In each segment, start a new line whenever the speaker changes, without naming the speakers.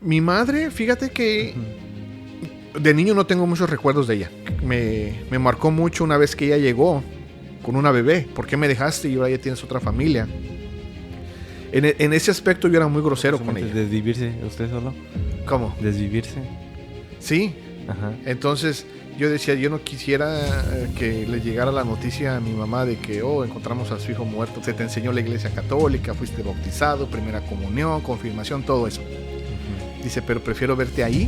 Mi madre, fíjate que de niño no tengo muchos recuerdos de ella. Me marcó mucho una vez que ella llegó con una bebé. ¿Por qué me dejaste y ahora ya tienes otra familia? En ese aspecto yo era muy grosero con ella.
¿Desvivirse usted solo?
¿Cómo?
¿Desvivirse?
Sí.
Ajá.
Entonces yo decía, yo no quisiera que le llegara la noticia a mi mamá de que, encontramos a su hijo muerto. Se te enseñó la iglesia católica, fuiste bautizado, primera comunión, confirmación, todo eso. Dice, pero prefiero verte ahí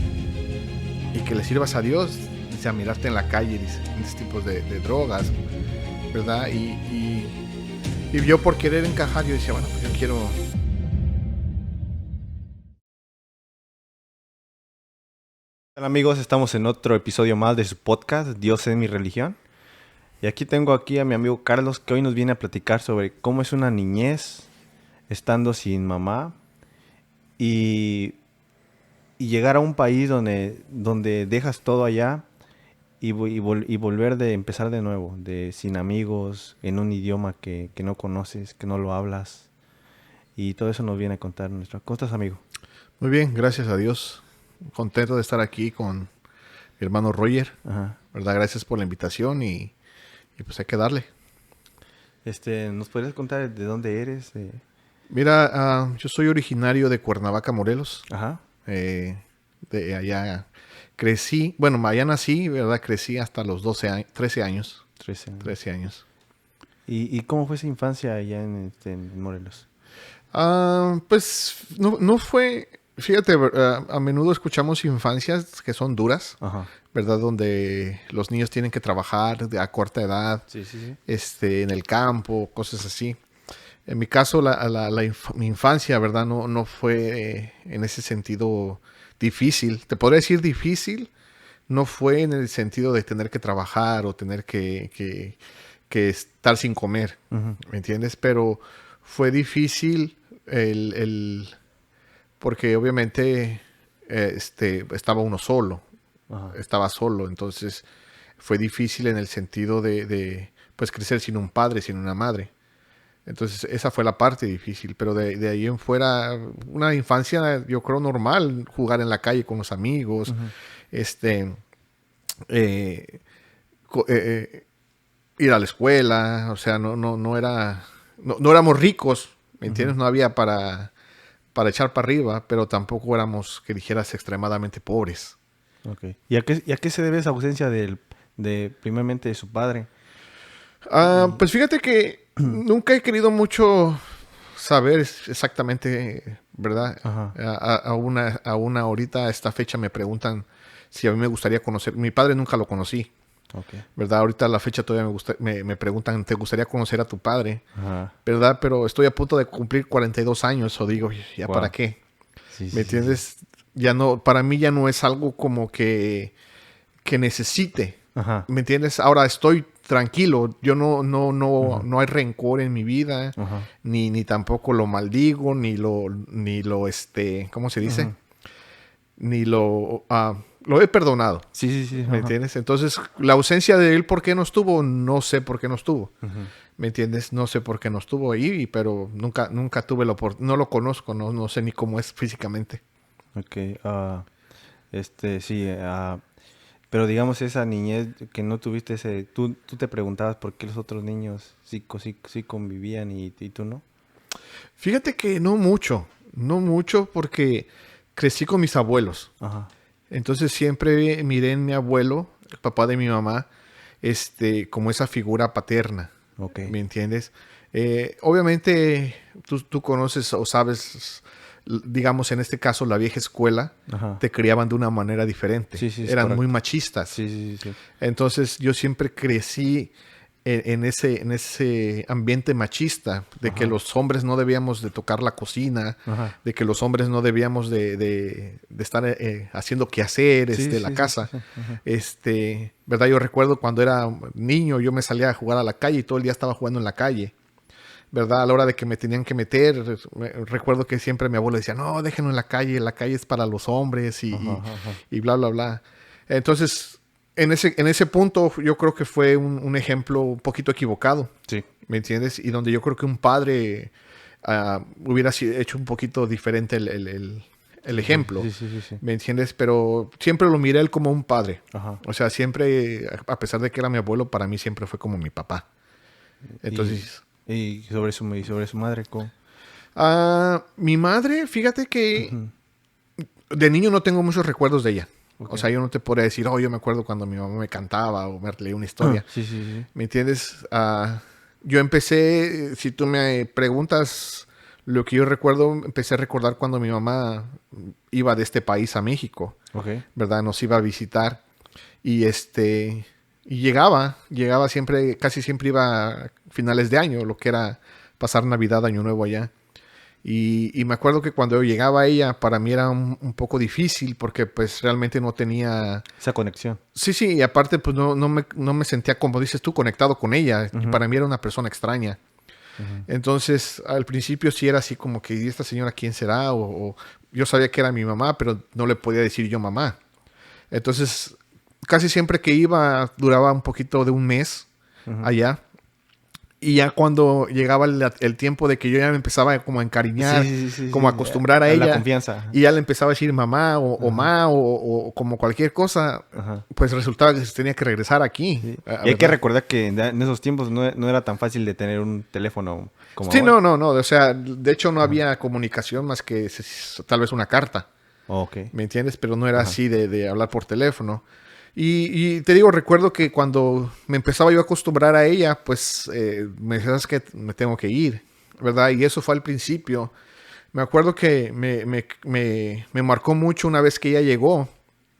y que le sirvas a Dios, dice, a mirarte en la calle, dice, en este tipo de drogas, ¿verdad? Y yo por querer encajar, yo decía, bueno, pues yo quiero...
Hola amigos, estamos en otro episodio más de su podcast, Dios es mi religión. Y aquí tengo a mi amigo Carlos, que hoy nos viene a platicar sobre cómo es una niñez estando sin mamá y llegar a un país donde dejas todo allá y volver de empezar de nuevo, sin amigos, en un idioma que no conoces, que no lo hablas. Y todo eso nos viene a contar nuestra... ¿Cómo estás, amigo?
Muy bien, gracias a Dios. Contento de estar aquí con mi hermano Roger.
Ajá.
¿Verdad? Gracias por la invitación y pues hay que darle.
¿Nos podrías contar de dónde eres?
Mira, yo soy originario de Cuernavaca, Morelos.
Ajá.
De allá crecí, bueno, allá nací, ¿verdad? Crecí hasta los 13 años. 13 años.
¿Y cómo fue esa infancia allá en Morelos?
Pues no fue, fíjate, a menudo escuchamos infancias que son duras,
Ajá.
¿verdad? Donde los niños tienen que trabajar a corta edad,
Sí.
en el campo, cosas así. En mi caso, mi infancia, ¿verdad? No fue en ese sentido difícil. Te podría decir difícil, no fue en el sentido de tener que trabajar o tener que estar sin comer,
Uh-huh.
¿me entiendes? Pero fue difícil porque obviamente estaba uno solo,
Ajá.
estaba solo, entonces fue difícil en el sentido de pues crecer sin un padre, sin una madre. Entonces esa fue la parte difícil, pero de ahí en fuera una infancia yo creo normal, jugar en la calle con los amigos,
Uh-huh.
eh, ir a la escuela, o sea, no éramos ricos, ¿me entiendes?
Uh-huh.
No había para echar para arriba, pero tampoco éramos, que dijeras, extremadamente pobres.
Okay. ¿Y a qué se debe esa ausencia primeramente de su padre?
Pues fíjate que nunca he querido mucho saber exactamente, ¿verdad?
Ajá.
Aún ahorita a esta fecha me preguntan si a mí me gustaría conocer. Mi padre nunca lo conocí,
Okay.
¿verdad? Ahorita a la fecha todavía me preguntan, ¿te gustaría conocer a tu padre?
Ajá.
¿Verdad? Pero estoy a punto de cumplir 42 años, o digo, ¿ya
Wow.
para qué?
Sí,
¿Me entiendes? Sí. Ya no, para mí ya no es algo como que necesite.
Ajá.
¿Me entiendes? Ahora estoy tranquilo. Yo
Uh-huh.
no hay rencor en mi vida.
Ajá.
Ni tampoco lo maldigo, ni lo, ¿cómo se dice?
Uh-huh.
Ni lo he perdonado.
Sí.
¿Me entiendes? Entonces, la ausencia de él, ¿por qué no estuvo? No sé por qué no estuvo.
Uh-huh.
¿Me entiendes? No sé por qué no estuvo ahí, pero nunca tuve la oportunidad. No lo conozco, no sé ni cómo es físicamente.
Okay. Sí. Pero digamos esa niñez que no tuviste tú te preguntabas por qué los otros niños sí convivían y tú no.
Fíjate que no mucho porque crecí con mis abuelos.
Ajá.
Entonces siempre miré en mi abuelo, el papá de mi mamá, como esa figura paterna.
Okay.
¿Me entiendes? Obviamente tú conoces o sabes, digamos en este caso la vieja escuela,
Ajá.
te criaban de una manera diferente.
Sí,
Eran
correcto.
muy machistas.
Sí.
Entonces yo siempre crecí en ese ambiente machista de que los hombres no debíamos de tocar la cocina,
Ajá.
de que los hombres no debíamos de estar haciendo quehaceres de la casa.
Ajá.
¿Verdad? Yo recuerdo cuando era niño, yo me salía a jugar a la calle y todo el día estaba jugando en la calle. ¿Verdad? A la hora de que me tenían que meter, recuerdo que siempre mi abuelo decía, no, déjenlo en la calle es para los hombres
Ajá.
y bla, bla, bla. Entonces, en ese punto yo creo que fue un ejemplo un poquito equivocado.
Sí.
¿Me entiendes? Y donde yo creo que un padre hubiera hecho un poquito diferente el ejemplo.
Sí.
¿Me entiendes? Pero siempre lo miré él como un padre.
Ajá.
O sea, siempre, a pesar de que era mi abuelo, para mí siempre fue como mi papá. Entonces,
Y sobre su madre, ¿cómo?
mi madre, fíjate que de niño no tengo muchos recuerdos de ella.
Ok.
O sea, yo no te podría decir, oh, yo me acuerdo cuando mi mamá me cantaba o me leía una historia.
Sí.
¿Me entiendes? Yo empecé, si tú me preguntas lo que yo recuerdo, empecé a recordar cuando mi mamá iba de este país a México,
Ok.
¿verdad? Nos iba a visitar y y llegaba siempre, casi siempre iba a finales de año, lo que era pasar Navidad, Año Nuevo allá. Y me acuerdo que cuando llegaba ella, para mí era un poco difícil porque pues realmente no tenía...
Esa conexión.
Sí, y aparte pues no me sentía, como dices tú, conectado con ella.
Ujú.
Para mí era una persona extraña. Entonces, al principio sí era así como que, ¿y esta señora quién será? O yo sabía que era mi mamá, pero no le podía decir yo mamá. Entonces, casi siempre que iba, duraba un poquito de un mes allá. Y ya cuando llegaba el tiempo de que yo ya me empezaba como a encariñar, como a acostumbrar a
La
ella,
confianza. Ajá.
y ya le empezaba a decir mamá o ma o como cualquier cosa,
Ajá.
pues resultaba que se tenía que regresar aquí.
Sí.
¿Verdad?
Y hay que recordar que en esos tiempos no era tan fácil de tener un teléfono como
Sí,
ahora.
no. O sea, de hecho no había comunicación más que tal vez una carta.
Ok.
¿Me entiendes? Pero no era
Ajá.
así de hablar por teléfono. Y te digo, recuerdo que cuando me empezaba yo a acostumbrar a ella, pues me decía, ¿sabes qué? Me tengo que ir, ¿verdad? Y eso fue al principio. Me acuerdo que me marcó mucho una vez que ella llegó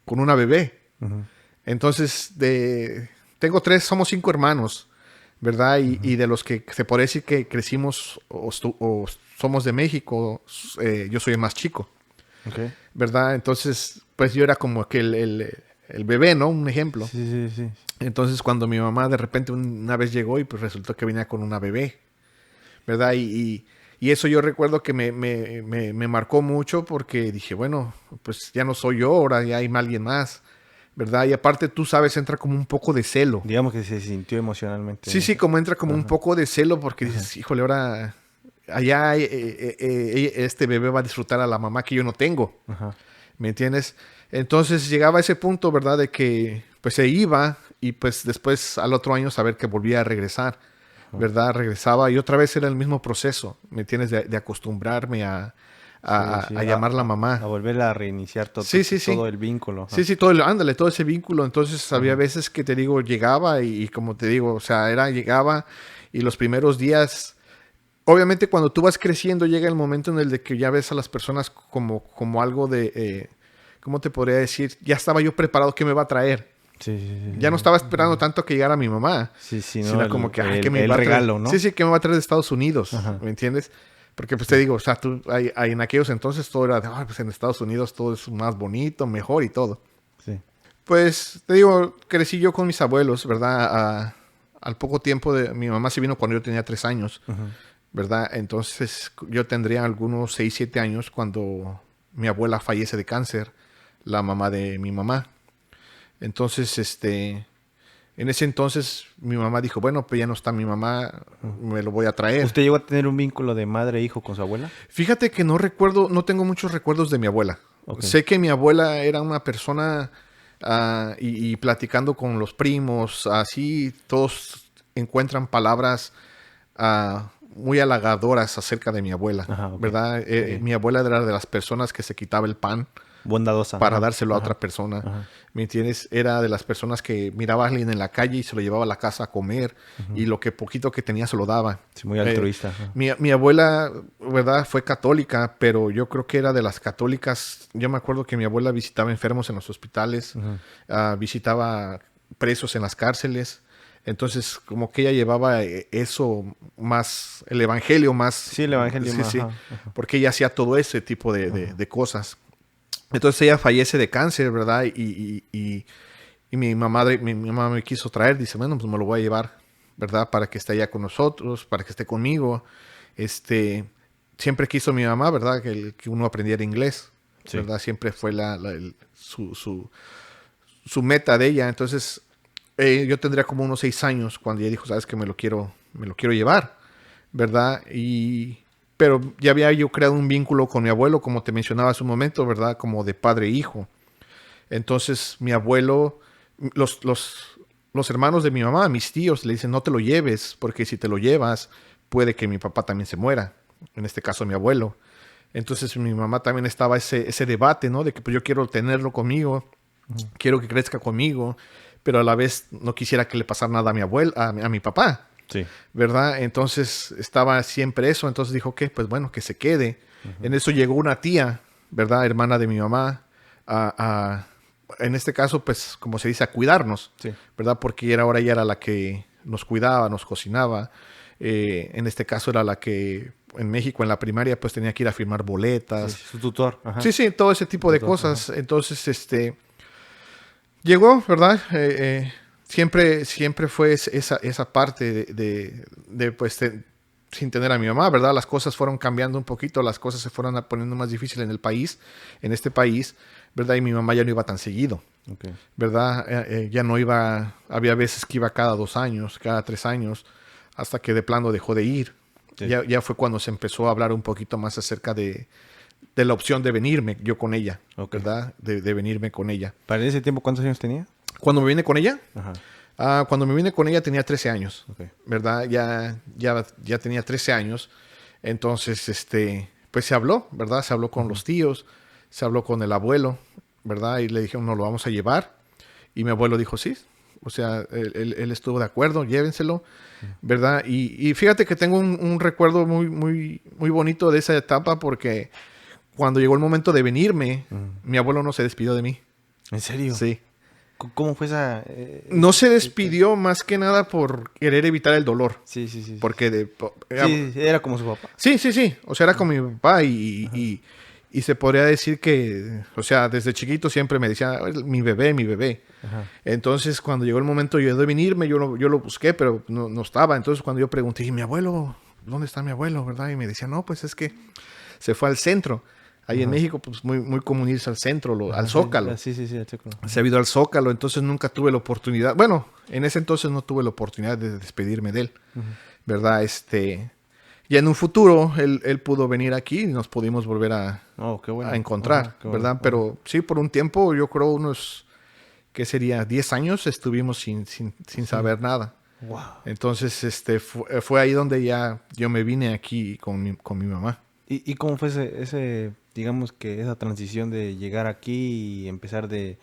con una bebé.
Ujú.
Entonces, tengo somos 5 hermanos, ¿verdad? Y de los que se puede decir que crecimos o somos de México, yo soy el más chico.
Ok.
¿Verdad? Entonces, pues yo era como que el bebé, ¿no? Un ejemplo.
Sí.
Entonces, cuando mi mamá de repente una vez llegó y pues resultó que venía con una bebé, ¿verdad? Y eso yo recuerdo que me marcó mucho porque dije, bueno, pues ya no soy yo, ahora ya hay alguien más, ¿verdad? Y aparte tú sabes, entra como un poco de celo.
Digamos que se sintió emocionalmente.
Sí, como entra como un poco de celo porque dices, híjole, ahora allá este bebé va a disfrutar a la mamá que yo no tengo.
Ajá.
¿Me entiendes? Entonces llegaba a ese punto, ¿verdad? De que pues se iba y pues después al otro año saber que volvía a regresar, ¿verdad? Regresaba y otra vez era el mismo proceso, ¿me entiendes? De acostumbrarme a llamarla mamá.
A volver a reiniciar
Sí.
todo el vínculo. Ajá.
Sí, ándale, todo ese vínculo. Entonces había veces que te digo, llegaba y como te digo, o sea, llegaba y los primeros días... Obviamente cuando tú vas creciendo llega el momento en el de que ya ves a las personas como algo de, ¿cómo te podría decir? Ya estaba yo preparado qué me va a traer.
Sí.
Ya no estaba esperando tanto que llegara mi mamá.
Sí,
Sino como que,
el,
¿qué me
el
va a traer?
regalo, ¿no?
Sí, ¿qué me va a traer de Estados Unidos?
Ajá.
¿Me entiendes? Porque pues te digo, o sea, en aquellos entonces todo era de, pues en Estados Unidos todo es más bonito, mejor y todo.
Sí.
Pues te digo, crecí yo con mis abuelos, ¿verdad? Al poco tiempo mi mamá se vino cuando yo tenía 3 años. ¿Verdad? Entonces yo tendría algunos 6, 7 años cuando mi abuela fallece de cáncer, la mamá de mi mamá. Entonces, en ese entonces mi mamá dijo, bueno, pues ya no está mi mamá, me lo voy a traer.
¿Usted llegó a tener un vínculo de madre e hijo con su abuela?
Fíjate que no tengo muchos recuerdos de mi abuela.
Okay.
Sé que mi abuela era una persona y platicando con los primos, así todos encuentran palabras muy halagadoras acerca de mi abuela,
Ajá, okay.
¿verdad?
Okay.
Mi abuela era de las personas que se quitaba el pan
bondadosa
para dárselo a otra persona.
Ajá.
¿Me entiendes? Era de las personas que miraba a alguien en la calle y se lo llevaba a la casa a comer y lo que poquito que tenía se lo daba.
Sí, muy altruista.
Mi abuela, ¿verdad? Fue católica, pero yo creo que era de las católicas. Yo me acuerdo que mi abuela visitaba enfermos en los hospitales, visitaba presos en las cárceles. Entonces, como que ella llevaba eso más, el evangelio más.
Sí, el evangelio más.
Sí. Ajá. Porque ella hacía todo ese tipo de cosas. Entonces ella fallece de cáncer, ¿verdad? Y mi mamá me quiso traer, dice, bueno, pues me lo voy a llevar, ¿verdad? Para que esté allá con nosotros, para que esté conmigo. Siempre quiso mi mamá, ¿verdad? Que uno aprendiera inglés, ¿verdad? Siempre fue su meta de ella. Entonces, yo tendría como unos 6 años cuando ella dijo, sabes que me lo quiero llevar, ¿verdad? Y pero ya había yo creado un vínculo con mi abuelo, como te mencionaba hace un momento, ¿verdad? Como de padre e hijo. Entonces mi abuelo, los, los, los hermanos de mi mamá, mis tíos, le dicen, no te lo lleves, porque si te lo llevas, puede que mi papá también se muera. En este caso, mi abuelo. Entonces mi mamá también estaba ese debate, ¿no? De que pues, yo quiero tenerlo conmigo, quiero que crezca conmigo, pero a la vez no quisiera que le pasara nada a mi abuelo, a mi papá,
Sí.
¿verdad? Entonces estaba siempre eso, entonces dijo que, pues bueno, que se quede. En eso llegó una tía, ¿verdad? Hermana de mi mamá, a, en este caso, pues, como se dice, a cuidarnos,
Sí.
¿verdad? Porque ahora ella era la que nos cuidaba, nos cocinaba. En este caso era la que en México, en la primaria, pues tenía que ir a firmar
Sí,
boletas.
su tutor. Ajá.
Sí, sí, todo ese tipo de
Tutor,
cosas. Entonces, llegó, ¿verdad? Siempre fue esa parte pues, sin tener a mi mamá, ¿verdad? Las cosas fueron cambiando un poquito, las cosas se fueron poniendo más difíciles en el país, en este país, ¿verdad? Y mi mamá ya no iba tan seguido,
Ok.
¿verdad? Ya no iba, había veces que iba cada 2 años, cada 3 años, hasta que de plano dejó de ir.
Sí.
Ya fue cuando se empezó a hablar un poquito más acerca de la opción de venirme yo con ella,
Ok.
¿verdad? De venirme con ella.
¿Para ese tiempo cuántos años tenía?
Cuando me vine con ella,
Ajá.
cuando me vine con ella tenía 13 años,
Ok.
¿verdad? Ya tenía 13 años. Entonces, pues se habló, ¿verdad? Se habló con los tíos, se habló con el abuelo, ¿verdad? Y le dijeron, no, lo vamos a llevar. Y mi abuelo dijo, sí. O sea, él estuvo de acuerdo, llévenselo, ¿verdad? Y fíjate que tengo un recuerdo muy bonito de esa etapa porque cuando llegó el momento de venirme, mi abuelo no se despidió de mí.
¿En serio?
Sí.
¿Cómo fue esa?
No se despidió más que nada por querer evitar el dolor.
Sí, sí, sí.
Porque
Sí, era como su papá.
sí, sí, sí. O sea, era con mi papá y se podría decir que, o sea, desde chiquito siempre me decía, mi bebé, mi bebé.
Ajá.
Entonces, cuando llegó el momento yo de venirme, yo lo busqué, pero no estaba. Entonces, cuando yo pregunté, ¿y mi abuelo? ¿Dónde está mi abuelo? ¿Verdad? Y me decía, no, pues es que se fue al centro. Ahí en México, pues muy común irse al centro, al Zócalo.
Sí, sí, sí, al Zócalo.
Se ha ido al Zócalo, entonces nunca tuve la oportunidad. Bueno, en ese entonces no tuve la oportunidad de despedirme de él, ¿verdad? Ya en un futuro él pudo venir aquí y nos pudimos volver
Oh, qué bueno.
a encontrar,
Ajá, qué
¿verdad?
bueno.
Pero sí, por un tiempo, yo creo unos, ¿qué sería? 10 años estuvimos sin saber nada.
Wow.
Entonces, fue ahí donde ya yo me vine aquí con mi mamá.
¿Y cómo fue digamos que esa transición de llegar aquí y empezar de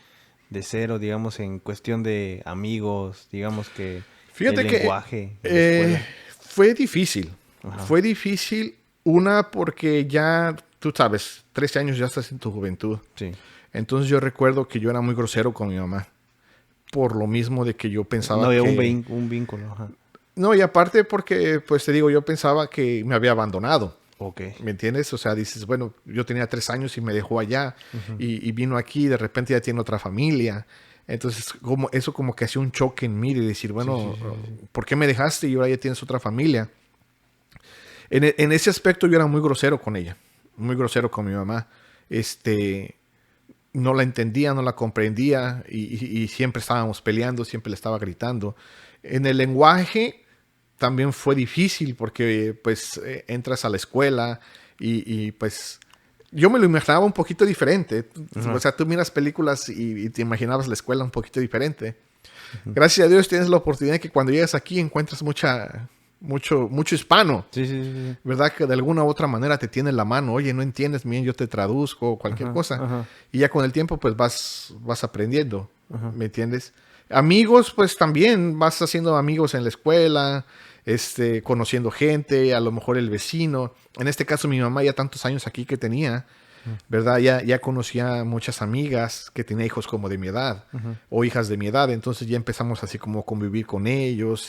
cero, digamos, en cuestión de amigos, digamos que
Fíjate
el
que
lenguaje, de la escuela?
fue difícil.
Ajá.
Fue difícil, una porque ya, tú sabes, 13 años ya estás en tu juventud.
Sí.
Entonces yo recuerdo que yo era muy grosero con mi mamá. Por lo mismo de que yo pensaba
No había
que...
un vínculo. Ajá.
No, y aparte porque, pues te digo, yo pensaba que me había abandonado.
Ok.
¿Me entiendes? O sea, dices, bueno, yo tenía 3 años y me dejó allá y vino aquí y de repente ya tiene otra familia. Entonces, eso como que hacía un choque en mí de decir, bueno,
Sí.
¿por qué me dejaste y ahora ya tienes otra familia? En ese aspecto yo era muy grosero con ella, muy grosero con mi mamá. No la entendía, no la comprendía y siempre estábamos peleando, siempre le estaba gritando. En el lenguaje también fue difícil porque pues entras a la escuela pues yo me lo imaginaba un poquito diferente. O sea, tú miras películas y te imaginabas la escuela un poquito diferente. Gracias a Dios tienes la oportunidad de que cuando llegas aquí encuentras mucho hispano.
Sí, sí, sí, sí.
¿Verdad? Que de alguna u otra manera te tiene la mano. Oye, no entiendes bien, yo te traduzco, cualquier cosa.
Ajá.
Y ya con el tiempo, pues vas aprendiendo. ¿Me entiendes? Amigos, pues también vas haciendo amigos en la escuela, conociendo gente, a lo mejor el vecino. En este caso, mi mamá ya tantos años aquí que tenía, ¿verdad? Ya conocía muchas amigas que tenía hijos como de mi edad o hijas de mi edad. Entonces ya empezamos así como a convivir con ellos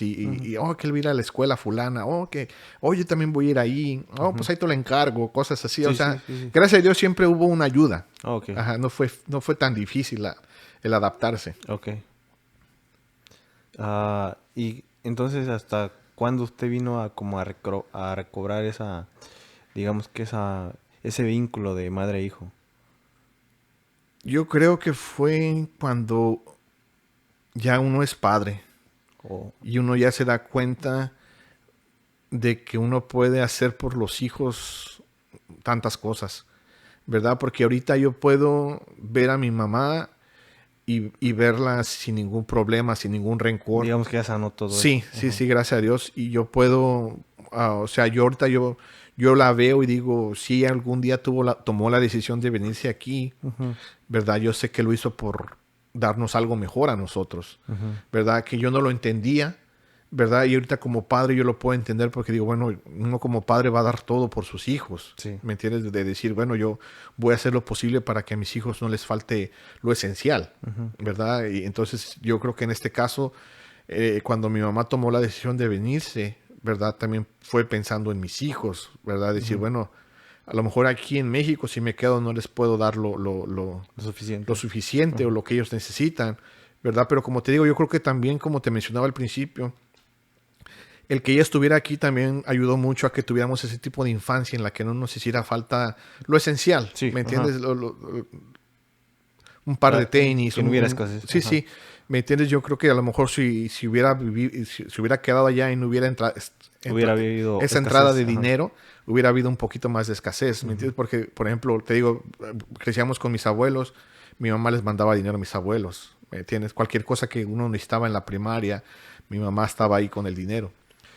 oh, que él va a ir a la escuela fulana. Oh, yo también voy a ir ahí. Oh, pues ahí te lo encargo, cosas así.
Sí,
o sea,
sí.
gracias a Dios siempre hubo una ayuda.
Ok.
Ajá, no fue tan difícil el adaptarse.
Ok. Y entonces, ¿hasta cuándo usted vino a recobrar digamos que ese vínculo de madre e hijo?
Yo creo que fue cuando ya uno es padre
O
y uno ya se da cuenta de que uno puede hacer por los hijos tantas cosas, ¿verdad? Porque ahorita yo puedo ver a mi mamá y verla sin ningún problema, sin ningún rencor.
Digamos que ya sanó todo
Sí,
eso.
sí, sí, gracias a Dios. Y yo puedo, o sea, yo ahorita yo la veo y digo, si algún día tomó la decisión de venirse aquí,
Ujú,
¿verdad? Yo sé que lo hizo por darnos algo mejor a nosotros,
ujú.
¿verdad? Que yo no lo entendía, ¿verdad? Y ahorita como padre yo lo puedo entender porque digo, bueno, uno como padre va a dar todo por sus hijos,
Sí.
¿me entiendes? De decir, bueno, yo voy a hacer lo posible para que a mis hijos no les falte lo esencial, ¿verdad? Y entonces yo creo que en este caso, cuando mi mamá tomó la decisión de venirse, ¿verdad? También fue pensando en mis hijos, ¿verdad? Decir, bueno, a lo mejor aquí en México si me quedo no les puedo dar
Lo suficiente.
lo suficiente o lo que ellos necesitan, ¿verdad? Pero como te digo, yo creo que también, como te mencionaba al principio, el que ella estuviera aquí también ayudó mucho a que tuviéramos ese tipo de infancia en la que no nos hiciera falta lo esencial,
Sí,
¿me
ajá.
entiendes? Un par de tenis.
Que no hubiera escasez.
Sí,
Ajá.
sí. ¿Me entiendes? Yo creo que a lo mejor si hubiera vivido, si hubiera quedado allá y no hubiera
Hubiera habido
esa
escasez,
entrada de
ajá.
dinero, hubiera habido un poquito más de escasez, ¿me entiendes? Porque, por ejemplo, te digo, crecíamos con mis abuelos, mi mamá les mandaba dinero a mis abuelos, ¿me entiendes? Cualquier cosa que uno necesitaba en la primaria, mi mamá estaba ahí con el dinero.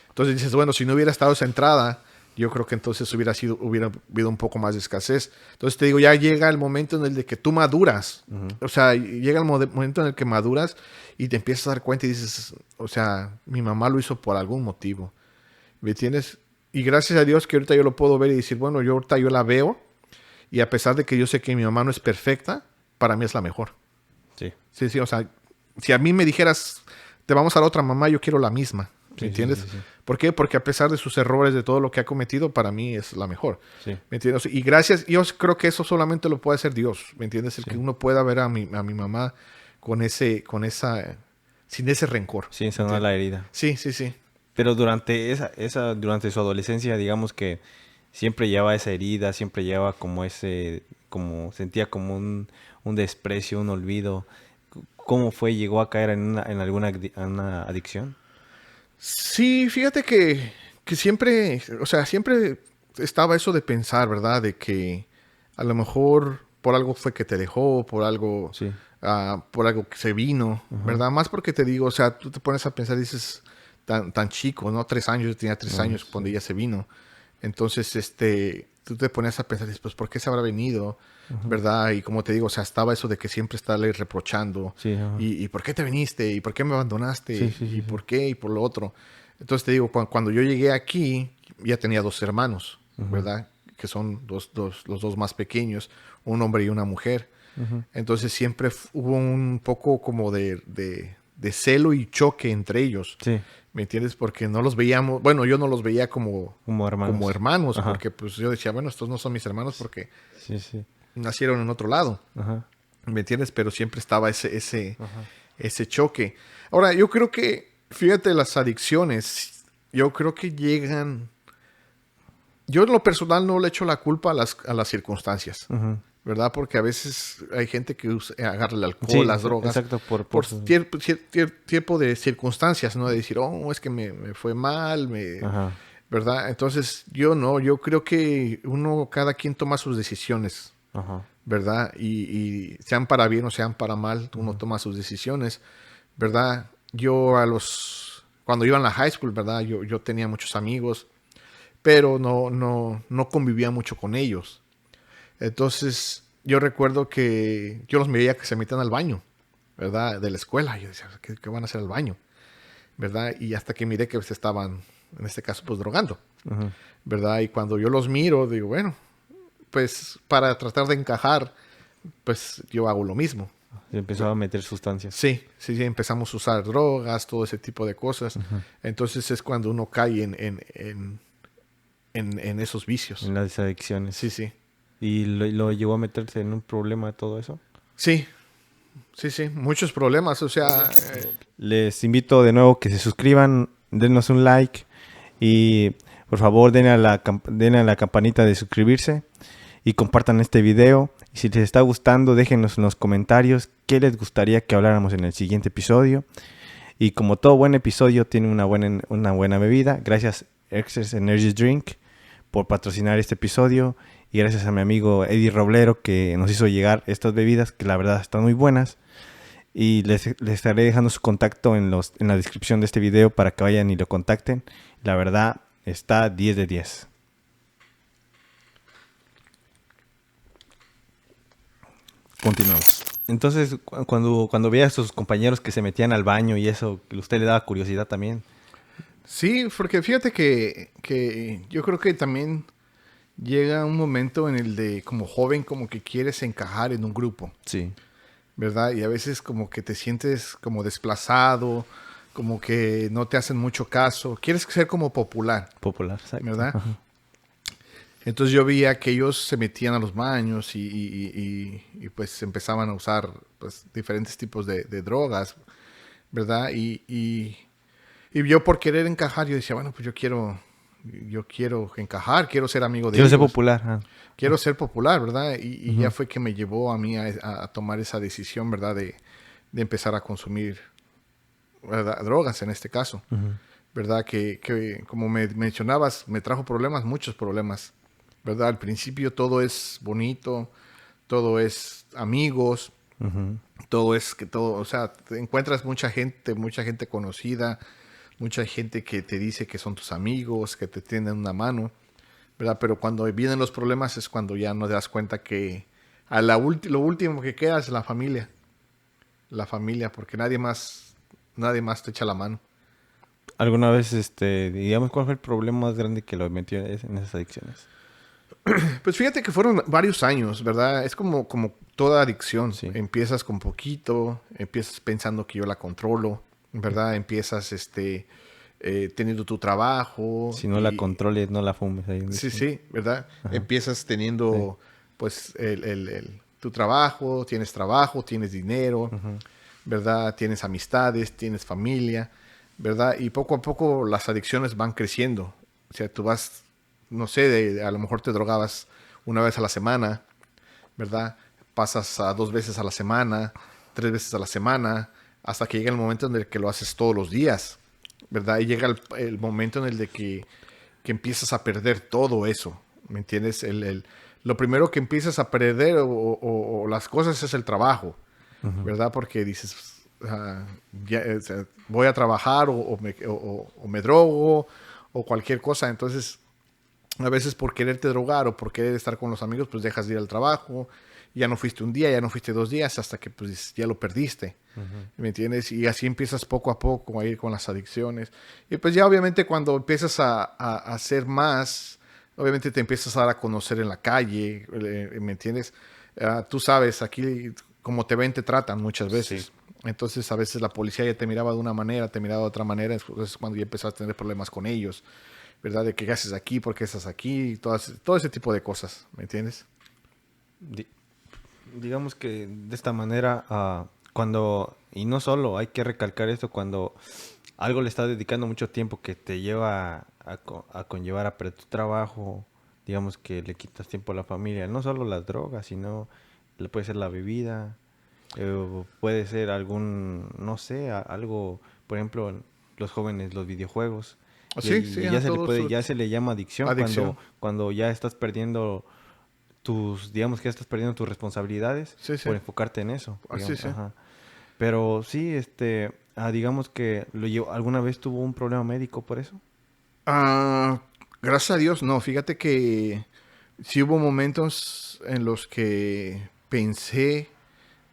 Entonces dices, bueno, si no hubiera estado esa entrada, yo creo que entonces hubiera habido un poco más de escasez. Entonces te digo, ya llega el momento en el de que tú maduras. O sea, llega el momento en el que maduras y te empiezas a dar cuenta y dices, o sea, mi mamá lo hizo por algún motivo. ¿Me entiendes? Y gracias a Dios que ahorita yo lo puedo ver y decir, bueno, yo ahorita yo la veo y a pesar de que yo sé que mi mamá no es perfecta, para mí es la mejor.
Sí.
Sí, sí, o sea, si a mí me dijeras, te vamos a la otra mamá, yo quiero la misma. ¿Me
Sí,
entiendes?
sí, sí, sí.
¿Por qué? Porque a pesar de sus errores, de todo lo que ha cometido, para mí es la mejor.
Sí.
¿Me entiendes? Y gracias, yo creo que eso solamente lo puede hacer Dios. ¿Me entiendes? El
Sí.
que uno pueda ver a mi mamá con sin ese rencor.
Sin sanar la herida.
Sí, sí, sí.
Pero durante durante su adolescencia, digamos que siempre llevaba esa herida, siempre llevaba como sentía como un desprecio, un olvido. ¿Cómo fue? ¿Llegó a caer en una adicción?
Sí, fíjate que siempre, o sea, siempre estaba eso de pensar, ¿verdad? De que a lo mejor por algo fue que te dejó,
Sí.
por algo que se vino, ¿verdad? Más porque te digo, o sea, tú te pones a pensar y dices, tan chico, ¿no? 3 años, yo tenía 3 años cuando ella se vino. Entonces, tú te pones a pensar, dices, pues, ¿por qué se habrá venido? ¿Verdad? Y como te digo, o sea, estaba eso de que siempre estarle reprochando.
Sí, ajá.
¿Y por qué te viniste? ¿Y por qué me abandonaste?
Sí, sí,
¿Y
sí,
por qué? Y por lo otro. Entonces te digo, cuando yo llegué aquí, ya tenía 2 hermanos, ¿verdad? Que son los dos más pequeños, un hombre y una mujer. Entonces siempre hubo un poco como de celo y choque entre ellos.
Sí,
¿Me entiendes? Porque no los veíamos, bueno, yo no los veía como
como hermanos. Ajá.
porque pues yo decía, bueno, estos no son mis hermanos porque
Sí, sí.
nacieron en otro lado.
Ajá.
¿Me entiendes? Pero siempre estaba
Ajá.
ese choque. Ahora, yo creo que, fíjate, las adicciones, yo creo que llegan. Yo en lo personal no le echo la culpa a las circunstancias,
Ujú.
¿verdad? Porque a veces hay gente que agarra el alcohol,
Sí,
las drogas,
exacto,
por tiempo de circunstancias, ¿no? De decir, oh, es que me fue mal,
Ajá.
¿verdad? Entonces, yo creo que cada quien toma sus decisiones,
Ajá.
¿verdad? Y sean para bien o sean para mal, uno toma sus decisiones, ¿verdad? Cuando iba en la high school, ¿verdad? Yo tenía muchos amigos, pero no convivía mucho con ellos. Entonces, yo recuerdo que yo los veía que se metían al baño, ¿verdad? De la escuela. Yo decía, ¿qué van a hacer al baño? ¿Verdad? Y hasta que miré que se estaban, en este caso, pues drogando,
Ujú.
¿verdad? Y cuando yo los miro, digo, bueno, pues para tratar de encajar, pues yo hago lo mismo.
Y empezaba a meter sustancias.
Sí, sí, sí, empezamos a usar drogas, todo ese tipo de cosas. Entonces es cuando uno cae en esos vicios.
En las adicciones.
Sí, sí.
¿Y lo llevó a meterse en un problema de todo eso?
Sí, sí, sí, muchos problemas. O sea,
Les invito de nuevo que se suscriban, denos un like y por favor denle a la campanita de suscribirse y compartan este video. Y si les está gustando, déjenos en los comentarios qué les gustaría que habláramos en el siguiente episodio. Y como todo buen episodio tiene una buena bebida, gracias Excess Energy Drink por patrocinar este episodio. Y gracias a mi amigo Eddie Roblero que nos hizo llegar estas bebidas que la verdad están muy buenas. Y les estaré dejando su contacto en la descripción de este video para que vayan y lo contacten. La verdad está 10 de 10. Continuamos. Entonces, cuando veía a sus compañeros que se metían al baño y eso, ¿a usted le daba curiosidad también?
Sí, porque fíjate que yo creo que también llega un momento en el de como joven como que quieres encajar en un grupo,
Sí.
¿verdad? Y a veces como que te sientes como desplazado, como que no te hacen mucho caso. Quieres ser como popular,
Popular, exacto.
¿verdad?
Ajá.
Entonces yo veía que ellos se metían a los baños y, pues empezaban a usar pues diferentes tipos de drogas, ¿verdad? Y yo por querer encajar, yo decía, bueno, pues yo quiero encajar, quiero ser amigo de
Quiero ser
ellos,
popular. Ah.
quiero ser popular, ¿verdad? Y ya fue que me llevó a mí a tomar esa decisión, ¿verdad? De empezar a consumir, ¿verdad? Drogas en este caso, ¿verdad? Que como me mencionabas, me trajo problemas, muchos problemas, ¿verdad? Al principio todo es bonito, todo es amigos, todo es que todo, o sea, te encuentras mucha gente conocida, mucha gente que te dice que son tus amigos, que te tienden una mano, ¿verdad? Pero cuando vienen los problemas es cuando ya no te das cuenta que lo último que queda es la familia, porque nadie más te echa la mano.
¿Alguna vez, digamos, cuál fue el problema más grande que lo metió en esas adicciones?
Pues fíjate que fueron varios años, ¿verdad? Es como toda adicción.
Sí.
Empiezas con poquito, empiezas pensando que yo la controlo, ¿verdad? Empiezas teniendo tu trabajo.
Si no la controles, no la fumes. Ahí
Sí,
dice.
sí, ¿verdad?
Ajá.
Empiezas teniendo, pues, tu trabajo, tienes dinero, ¿verdad? Tienes amistades, tienes familia, ¿verdad? Y poco a poco las adicciones van creciendo. O sea, tú vas, no sé, a lo mejor te drogabas una vez a la semana, ¿verdad? Pasas a 2 veces a la semana, 3 veces a la semana, hasta que llega el momento en el que lo haces todos los días, ¿verdad? Y llega el momento en el de que empiezas a perder todo eso, ¿me entiendes? Lo primero que empiezas a perder o las cosas es el trabajo, ¿verdad? Porque dices, o sea, voy a trabajar o me drogo o cualquier cosa, entonces a veces por quererte drogar o por querer estar con los amigos, pues dejas de ir al trabajo, ya no fuiste un día, ya no fuiste 2 días, hasta que pues ya lo perdiste, ¿me entiendes? Y así empiezas poco a poco a ir con las adicciones. Y pues ya obviamente cuando empiezas a hacer más, obviamente te empiezas a dar a conocer en la calle, ¿me entiendes? Tú sabes, aquí como te ven, te tratan muchas veces.
Sí.
Entonces a veces la policía ya te miraba de una manera, te miraba de otra manera, entonces cuando ya empezaste a tener problemas con ellos, ¿verdad? De qué haces aquí, por qué estás aquí, todo ese tipo de cosas, ¿me entiendes?
Digamos que de esta manera, y no solo, hay que recalcar esto, cuando algo le estás dedicando mucho tiempo que te lleva a conllevar a perder tu trabajo, digamos que le quitas tiempo a la familia, no solo las drogas, sino puede ser la bebida, o puede ser no sé, algo, por ejemplo, los jóvenes, los videojuegos.
Sí, sí,
Ya
a todos.
ya se le llama adicción,
Adicción.
cuando ya estás perdiendo digamos que ya estás perdiendo tus responsabilidades
Sí, sí.
por enfocarte en eso.
Así,
Digamos,
sí.
ajá. Pero sí, digamos que ¿alguna vez tuvo un problema médico por eso?
Gracias a Dios, no. Fíjate que sí hubo momentos en los que pensé,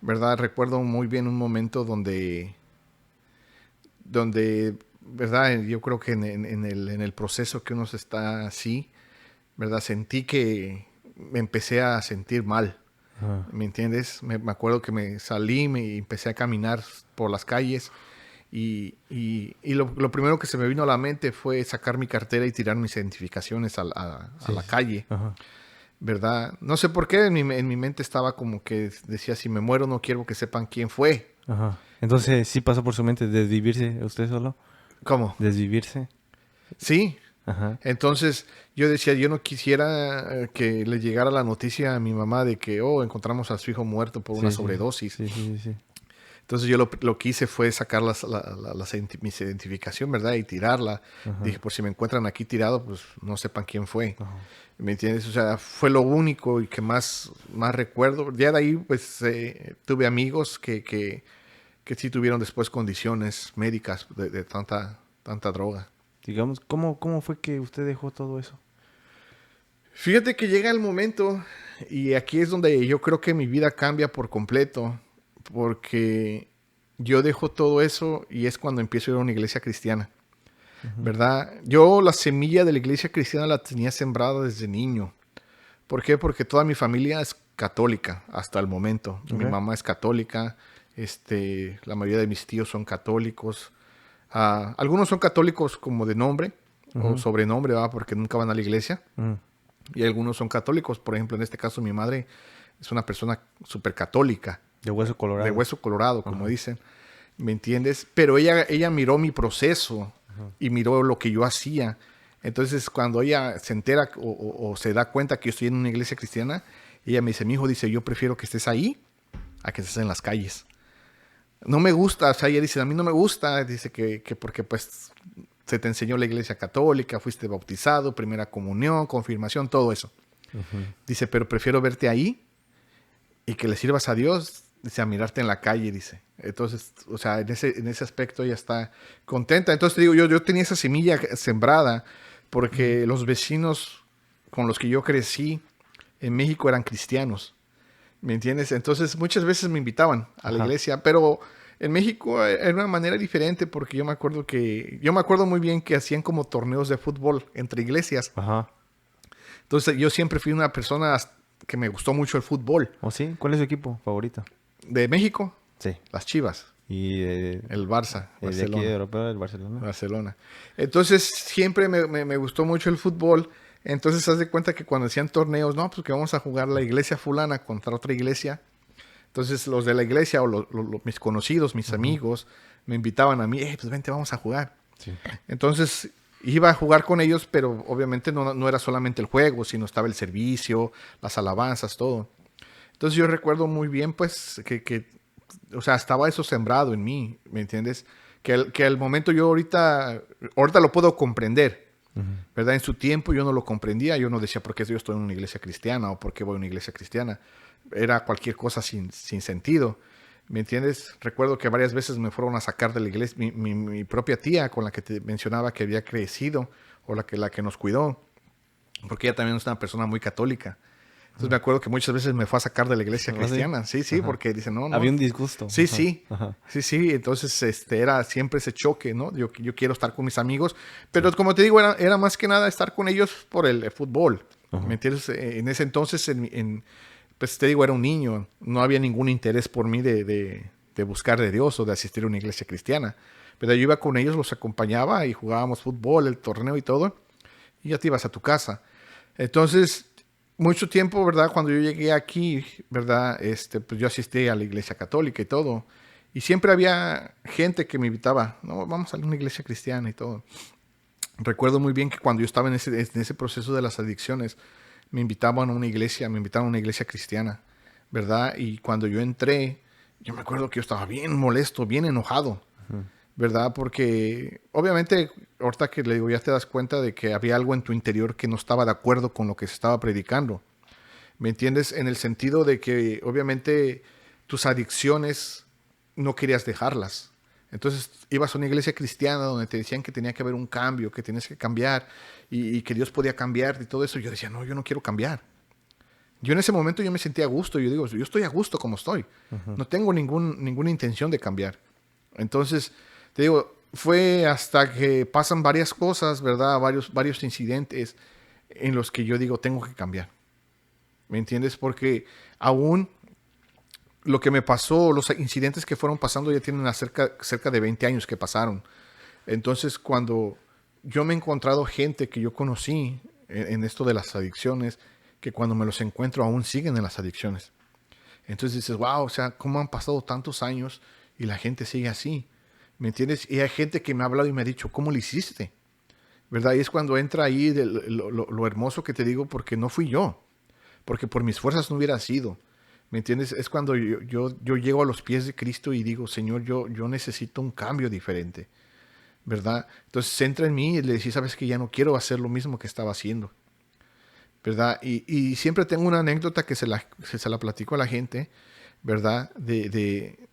¿verdad? Recuerdo muy bien un momento donde ¿verdad? Yo creo que en el proceso que uno se está así, ¿verdad? Sentí que me empecé a sentir mal.
Ajá.
¿Me entiendes? Me acuerdo que me salí, me empecé a caminar por las calles y lo primero que se me vino a la mente fue sacar mi cartera y tirar mis identificaciones a
Sí,
la
sí.
calle,
Ajá.
¿verdad? No sé por qué en mi mente estaba como que decía, si me muero no quiero que sepan quién fue.
Ajá. Entonces, ¿sí pasó por su mente desvivirse usted solo?
¿Cómo?
¿Desvivirse?
Sí.
Ajá.
Entonces yo decía, yo no quisiera que le llegara la noticia a mi mamá de que, encontramos a su hijo muerto por una
Sí, sí.
sobredosis.
Sí, sí, sí.
Entonces yo lo que hice fue sacar mi identificación, ¿verdad? Y tirarla.
Ajá.
Dije, por si me encuentran aquí tirado, pues no sepan quién fue.
Ajá.
¿Me entiendes? O sea, fue lo único y que más recuerdo. Ya de ahí, pues, tuve amigos que sí tuvieron después condiciones médicas de tanta droga.
Digamos, ¿cómo fue que usted dejó todo eso?
Fíjate que llega el momento, y aquí es donde yo creo que mi vida cambia por completo, porque yo dejo todo eso y es cuando empiezo a ir a una iglesia cristiana, ¿verdad? Yo la semilla de la iglesia cristiana la tenía sembrada desde niño. ¿Por qué? Porque toda mi familia es católica hasta el momento. Mi
Ok.
mamá es católica, la mayoría de mis tíos son católicos. Algunos son católicos como de nombre o
Ujú.
sobrenombre, ¿verdad? Porque nunca van a la iglesia.
Mm.
Y algunos son católicos. Por ejemplo, en este caso mi madre es una persona súper católica,
De hueso colorado.
de hueso colorado, como
Ajá.
dicen. ¿Me entiendes? Pero ella miró mi proceso y miró lo que yo hacía. Entonces, cuando ella se entera o se da cuenta que yo estoy en una iglesia cristiana, ella me dice, mi hijo, dice, yo prefiero que estés ahí a que estés en las calles. No me gusta, o sea, ella dice, a mí no me gusta, dice que porque pues se te enseñó la iglesia católica, fuiste bautizado, primera comunión, confirmación, todo eso.
Ujú.
Dice, pero prefiero verte ahí y que le sirvas a Dios, dice, a mirarte en la calle, dice. Entonces, o sea, en ese aspecto ella está contenta. Entonces te digo, yo tenía esa semilla sembrada porque los vecinos con los que yo crecí en México eran cristianos. ¿Me entiendes? Entonces muchas veces me invitaban a la
Ajá.
iglesia, pero en México era una manera diferente porque yo me acuerdo muy bien que hacían como torneos de fútbol entre iglesias.
Ajá.
Entonces yo siempre fui una persona que me gustó mucho el fútbol.
¿O sí? ¿Cuál es su equipo favorito?
De México,
Sí.
las Chivas,
Y
el Barça,
de aquí de
Barcelona.
Europa, el Barcelona.
Barcelona. Entonces siempre me gustó mucho el fútbol. Entonces haz de cuenta que cuando hacían torneos, no, pues que vamos a jugar la iglesia fulana contra otra iglesia. Entonces los de la iglesia o mis conocidos, mis amigos, me invitaban a mí, pues vente, vamos a jugar.
Sí.
Entonces iba a jugar con ellos, pero obviamente no era solamente el juego, sino estaba el servicio, las alabanzas, todo. Entonces yo recuerdo muy bien, pues, o sea, estaba eso sembrado en mí, ¿me entiendes? Que al momento yo ahorita lo puedo comprender,
Ujú.
¿verdad? En su tiempo yo no lo comprendía, yo no decía por qué yo estoy en una iglesia cristiana o por qué voy a una iglesia cristiana. Era cualquier cosa sin sentido, ¿me entiendes? Recuerdo que varias veces me fueron a sacar de la iglesia, mi propia tía con la que te mencionaba que había crecido, o la que nos cuidó, porque ella también es una persona muy católica. Entonces me acuerdo que muchas veces me fue a sacar de la iglesia
¿Ah, sí?
cristiana. Sí, sí,
Ajá.
porque dice, no,
Había
no.
un disgusto.
Sí,
Ajá.
sí.
Ajá.
Sí, sí. Entonces era siempre ese choque, ¿no? Yo quiero estar con mis amigos. Pero como te digo, era más que nada estar con ellos por el fútbol.
Ajá.
¿Me entiendes? En ese entonces, pues te digo, era un niño. No había ningún interés por mí de buscar de Dios o de asistir a una iglesia cristiana. Pero yo iba con ellos, los acompañaba y jugábamos fútbol, el torneo y todo. Y ya te ibas a tu casa. Entonces, mucho tiempo, ¿verdad? Cuando yo llegué aquí, ¿verdad? Pues yo asistí a la iglesia católica y todo. Y siempre había gente que me invitaba, no, vamos a una iglesia cristiana y todo. Recuerdo muy bien que cuando yo estaba en ese proceso de las adicciones, me invitaban a una iglesia cristiana, ¿verdad? Y cuando yo entré, yo me acuerdo que yo estaba bien molesto, bien enojado, ¿verdad? Porque obviamente, ahorita que le digo, ya te das cuenta de que había algo en tu interior que no estaba de acuerdo con lo que se estaba predicando. ¿Me entiendes? En el sentido de que obviamente tus adicciones no querías dejarlas. Entonces ibas a una iglesia cristiana donde te decían que tenía que haber un cambio, que tenías que cambiar y que Dios podía cambiar y todo eso. Yo decía, no, yo no quiero cambiar. Yo en ese momento yo me sentía a gusto. Yo digo, yo estoy a gusto como estoy. No tengo ninguna intención de cambiar. Entonces, te digo, fue hasta que pasan varias cosas, ¿verdad? Varios incidentes en los que yo digo, tengo que cambiar. ¿Me entiendes? Porque aún lo que me pasó, los incidentes que fueron pasando ya tienen cerca de 20 años que pasaron. Entonces, cuando yo me he encontrado gente que yo conocí en esto de las adicciones, que cuando me los encuentro aún siguen en las adicciones. Entonces dices, wow, o sea, ¿cómo han pasado tantos años y la gente sigue así? ¿Me entiendes? Y hay gente que me ha hablado y me ha dicho, ¿cómo lo hiciste? ¿Verdad? Y es cuando entra ahí lo hermoso que te digo, porque no fui yo. Porque por mis fuerzas no hubiera sido. ¿Me entiendes? Es cuando yo llego a los pies de Cristo y digo, Señor, yo necesito un cambio diferente, ¿verdad? Entonces entra en mí y le dice, sabes que ya no quiero hacer lo mismo que estaba haciendo, ¿verdad? Y siempre tengo una anécdota que se la platico a la gente, ¿verdad?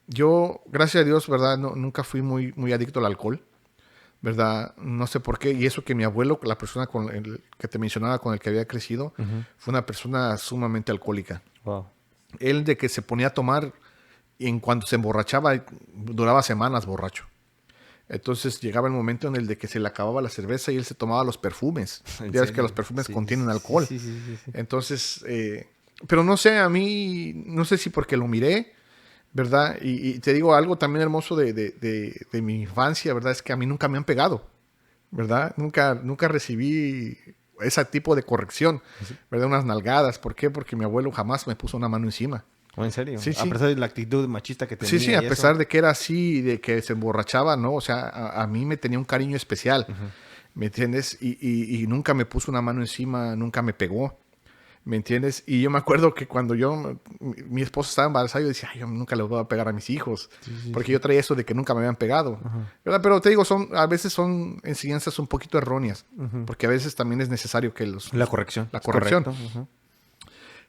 Yo, gracias a Dios, ¿verdad? Nunca fui muy adicto al alcohol, ¿verdad? No sé por qué. Y eso que mi abuelo, la persona con el que te mencionaba, con el que había crecido, fue una persona sumamente alcohólica.
Wow.
Él de que se ponía a tomar y en cuanto se emborrachaba, duraba semanas borracho. Entonces llegaba el momento en el de que se le acababa la cerveza y él se tomaba los perfumes. Ya ves que los perfumes contienen alcohol.
Sí.
Entonces, pero no sé, a mí, no sé si porque lo miré, ¿verdad? Y te digo algo también hermoso de mi infancia, ¿verdad? Es que a mí nunca me han pegado, ¿verdad? Nunca recibí ese tipo de corrección, ¿verdad? Unas nalgadas. ¿Por qué? Porque mi abuelo jamás me puso una mano encima.
¿Oh, en serio?
Sí,
A
sí.
pesar de la actitud machista que tenía.
Sí, a
y
pesar
eso.
de que era así, de que se emborrachaba, ¿no? O sea, a mí me tenía un cariño especial, ¿me entiendes? Y nunca me puso una mano encima, nunca me pegó, ¿me entiendes? Y yo me acuerdo que cuando mi esposa estaba embarazada, yo decía, ay, yo nunca le voy a pegar a mis hijos, porque yo traía eso de que nunca me habían pegado, ¿verdad? Pero te digo, a veces son enseñanzas un poquito erróneas, porque a veces también es necesario que
La corrección.
la
es
corrección.
correcto.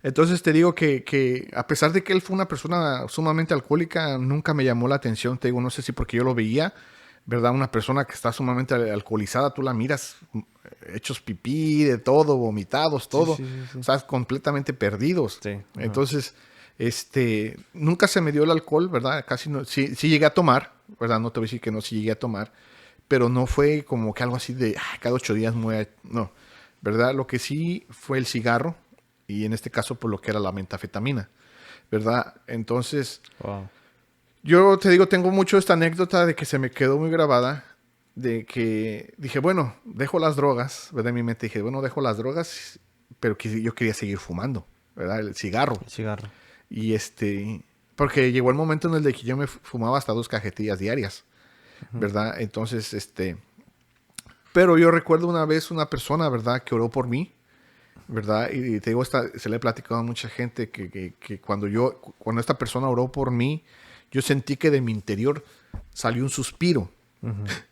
Entonces te digo que a pesar de que él fue una persona sumamente alcohólica, nunca me llamó la atención. Te digo, no sé si porque yo lo veía, ¿verdad? Una persona que está sumamente alcoholizada, tú la miras hechos pipí, de todo, vomitados, todo.
Sí.
O sea, completamente perdidos.
Sí.
Entonces, nunca se me dio el alcohol, ¿verdad? Casi no. Sí, sí llegué a tomar, ¿verdad? No te voy a decir que no, sí llegué a tomar. Pero no fue como que algo así de, cada 8 días no, ¿verdad? Lo que sí fue el cigarro y en este caso por lo que era la metafetamina, ¿verdad? Entonces,
Wow.
yo te digo, tengo mucho esta anécdota de que se me quedó muy grabada, de que dije, bueno, dejo las drogas, ¿verdad? En mi mente dije, bueno, dejo las drogas, pero que yo quería seguir fumando, ¿verdad? El cigarro.
El cigarro.
Y porque llegó el momento en el de que yo me fumaba hasta 2 cajetillas diarias, ¿verdad? Entonces, pero yo recuerdo una vez una persona, ¿verdad? Que oró por mí, ¿verdad? Y te digo, se le he platicado a mucha gente que cuando esta persona oró por mí, yo sentí que de mi interior salió un suspiro.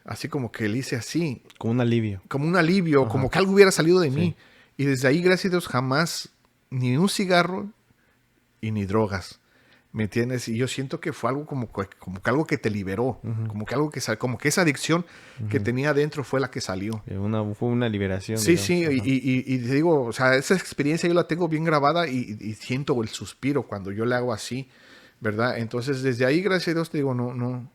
Así como que le hice así.
Como un alivio.
Como un alivio, como que algo hubiera salido de mí. Y desde ahí, gracias a Dios, jamás ni un cigarro y ni drogas. ¿Me entiendes? Y yo siento que fue algo como que algo que te liberó. Como que algo como que esa adicción que tenía adentro fue la que salió.
Fue una liberación.
Sí,
digamos.
sí, y te digo, o sea, esa experiencia yo la tengo bien grabada y siento el suspiro cuando yo le hago así, ¿verdad? Entonces, desde ahí, gracias a Dios, te digo, no,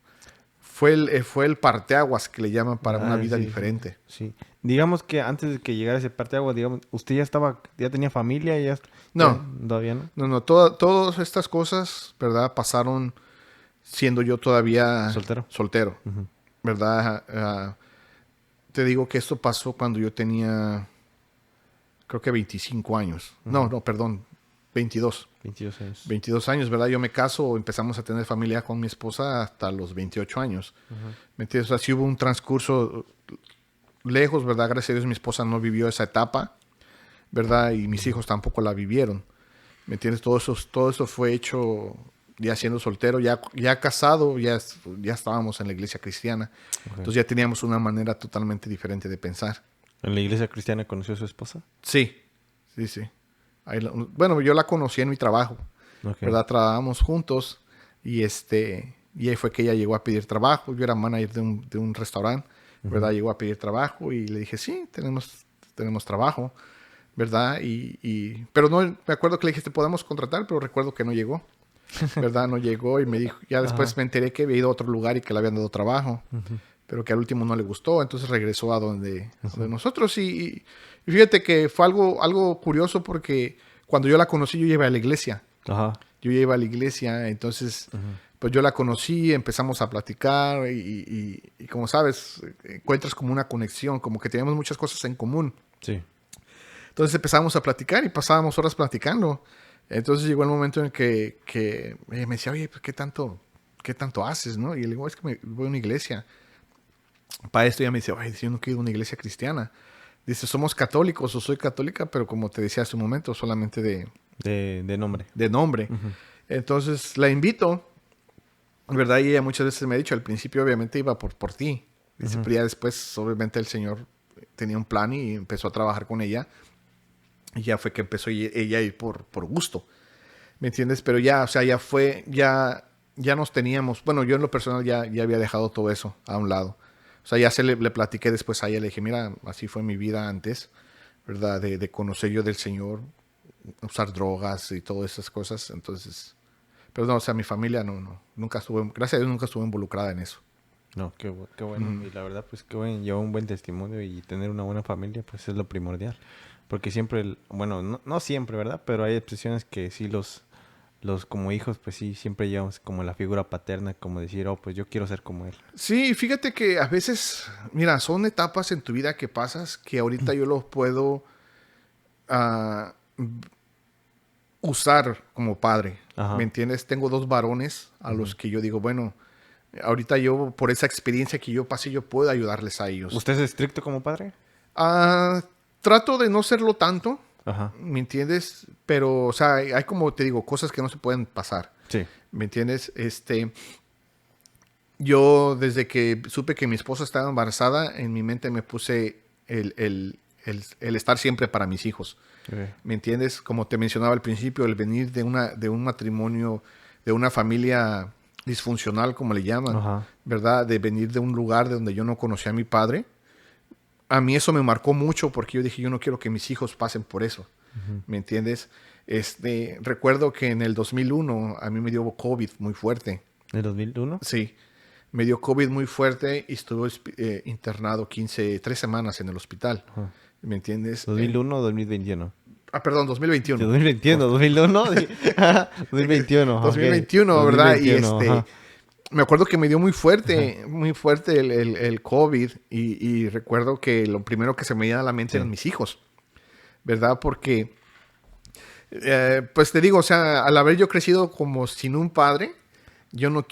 fue el parteaguas que le llaman para una vida diferente.
Sí. Digamos que antes de que llegara ese parteaguas, digamos, ¿usted ya tenía familia?
No.
¿Todavía no?
No, todas estas cosas, ¿verdad? Pasaron siendo yo todavía soltero, ¿verdad? Te digo que esto pasó cuando yo tenía, creo que 25 años. No, perdón, 22.
22 años.
22 años, ¿verdad? Yo me caso, empezamos a tener familia con mi esposa hasta los 28 años. ¿Me entiendes? O sea, sí hubo un transcurso lejos, ¿verdad? Gracias a Dios mi esposa no vivió esa etapa, ¿verdad? Y mis hijos tampoco la vivieron. ¿Me entiendes? Todo eso fue hecho ya siendo soltero, ya casado, ya estábamos en la iglesia cristiana.
Okay.
Entonces ya teníamos una manera totalmente diferente de pensar.
¿En la iglesia cristiana conoció a su esposa?
Sí. Bueno, yo la conocí en mi trabajo, ¿verdad? Trabajamos juntos y ahí fue que ella llegó a pedir trabajo. Yo era manager de un restaurante, ¿verdad? Llegó a pedir trabajo y le dije, sí, tenemos trabajo, ¿verdad? Pero no, me acuerdo que le dije, te podemos contratar, pero recuerdo que no llegó, ¿verdad? No llegó y me dijo, ya después me enteré que había ido a otro lugar y que le habían dado trabajo, pero que al último no le gustó, entonces regresó a donde nosotros y fíjate que fue algo curioso porque cuando yo la conocí yo iba a la iglesia. Yo iba a la iglesia, entonces pues yo la conocí, empezamos a platicar y como sabes, encuentras como una conexión, como que teníamos muchas cosas en común.
Sí.
Entonces empezamos a platicar y pasábamos horas platicando. Entonces llegó el momento en que ella me decía, oye, pues, ¿qué tanto haces, no? Y le digo, es que voy a una iglesia. Para esto ella me dice, oye, yo no quiero ir a una iglesia cristiana. Dice, somos católicos o soy católica, pero como te decía hace un momento, solamente
De nombre.
De nombre.
Ujú.
Entonces la invito, ¿verdad? Y ella muchas veces me ha dicho, al principio obviamente iba por ti. Dice, pero ya después, obviamente, el Señor tenía un plan y empezó a trabajar con ella. Y ya fue que empezó ella a ir por gusto. ¿Me entiendes? Pero ya, o sea, ya nos teníamos. Bueno, yo en lo personal ya había dejado todo eso a un lado. O sea, ya le platiqué después a ella. Le dije, mira, así fue mi vida antes, ¿verdad? De conocer yo del Señor, usar drogas y todas esas cosas. Entonces, pero no, o sea, mi familia nunca estuvo, gracias a Dios, nunca estuvo involucrada en eso.
No, qué bueno. Y la verdad, pues qué bueno, llevar un buen testimonio y tener una buena familia, pues es lo primordial. Porque siempre, bueno, no siempre, ¿verdad? Pero hay expresiones que sí los como hijos, pues sí, siempre llevamos como la figura paterna, como decir, oh, pues yo quiero ser como él.
Sí, fíjate que a veces, mira, son etapas en tu vida que pasas que ahorita yo los puedo ah, usar como padre.
Ajá.
¿Me entiendes? Tengo 2 varones a los que yo digo, bueno, ahorita yo, por esa experiencia que yo pasé, yo puedo ayudarles a ellos.
¿Usted es estricto como padre?
Trato de no serlo tanto,
Ajá.
¿me entiendes? Pero, o sea, hay como te digo, cosas que no se pueden pasar.
Sí.
¿Me entiendes? Yo desde que supe que mi esposa estaba embarazada, en mi mente me puse el estar siempre para mis hijos.
Okay.
¿Me entiendes? Como te mencionaba al principio, el venir de un matrimonio, de una familia disfuncional, como le llaman,
Ajá.
¿verdad? De venir de un lugar de donde yo no conocía a mi padre. A mí eso me marcó mucho porque yo dije, yo no quiero que mis hijos pasen por eso. ¿Me entiendes? Recuerdo que en el 2001 a mí me dio COVID muy fuerte.
¿En 2001?
Sí, me dio COVID muy fuerte y estuve internado 3 semanas en el hospital.
Ajá.
¿Me entiendes?
¿2001 o 2021?
Perdón, 2021.
2021, 2001, 2021.
2021,
okay.
¿verdad?
2021,
Y me acuerdo que me dio muy fuerte el COVID y recuerdo que lo primero que se me venía a la mente eran mis hijos, ¿verdad? Porque, pues te digo, o sea, al haber yo crecido como sin un padre, yo no